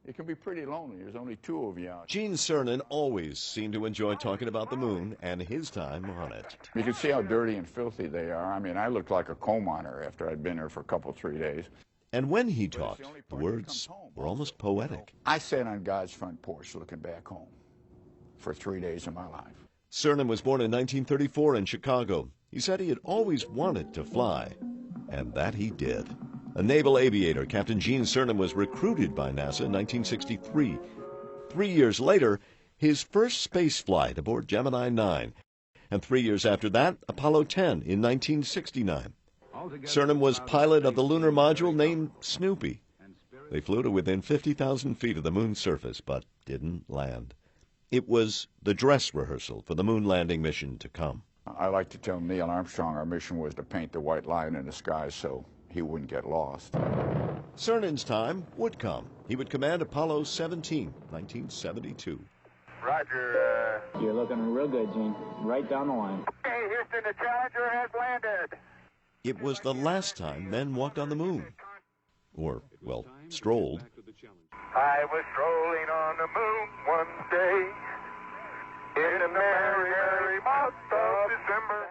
It can be pretty lonely. There's only two of you out. Gene Cernan always seemed to enjoy talking about the moon and his time on it. You can see how dirty and filthy they are. I mean, I looked like a coal miner after I'd been there for a couple, 3 days. And when he talked, the words were almost poetic. I sat on God's front porch looking back home for 3 days of my life. Cernan was born in 1934 in Chicago. He said he had always wanted to fly, and that he did. A naval aviator, Captain Gene Cernan was recruited by NASA in 1963. 3 years later, his first space flight aboard Gemini 9. And 3 years after that, Apollo 10 in 1969. Cernan was pilot of the lunar module named Snoopy. They flew to within 50,000 feet of the moon's surface, but didn't land. It was the dress rehearsal for the moon landing mission to come. I like to tell Neil Armstrong our mission was to paint the white line in the sky so he wouldn't get lost. Cernan's time would come. He would command Apollo 17, 1972. Roger. You're looking real good, Gene. Right down the line. Hey, Houston, the Challenger has landed. It was the last time men walked on the moon. Or, well, strolled. I was strolling on the moon one day in the merry, merry month of December.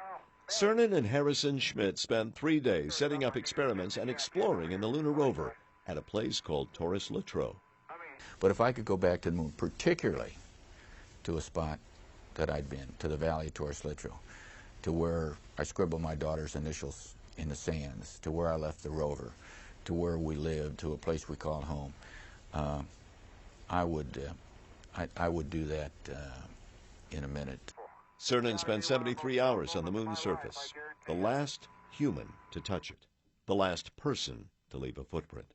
Cernan and Harrison Schmitt spent 3 days setting up experiments and exploring in the lunar rover at a place called Taurus Littrow. But if I could go back to the moon, particularly to a spot that I'd been, to the valley of Taurus Littrow, to where I scribbled my daughter's initials in the sands, to where I left the rover, to where we lived, to a place we call home, I would do that in a minute. Cernan spent 73 hours on the moon's surface, the last human to touch it, the last person to leave a footprint.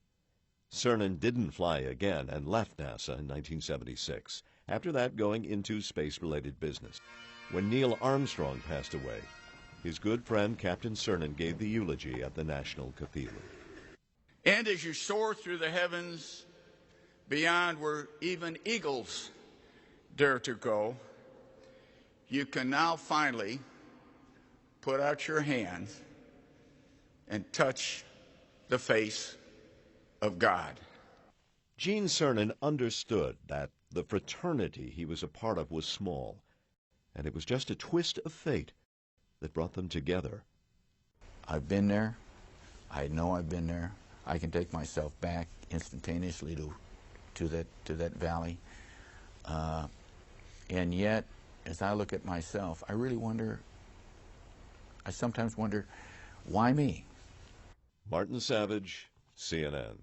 Cernan didn't fly again and left NASA in 1976, after that going into space-related business. When Neil Armstrong passed away, his good friend Captain Cernan gave the eulogy at the National Cathedral. And as you soar through the heavens beyond where even eagles dare to go, you can now finally put out your hand and touch the face of God. Gene Cernan understood that the fraternity he was a part of was small, and it was just a twist of fate that brought them together. I've been there. I know I've been there. I can take myself back instantaneously to that valley. And yet, as I look at myself, I really wonder, I sometimes wonder, why me? Martin Savage, CNN.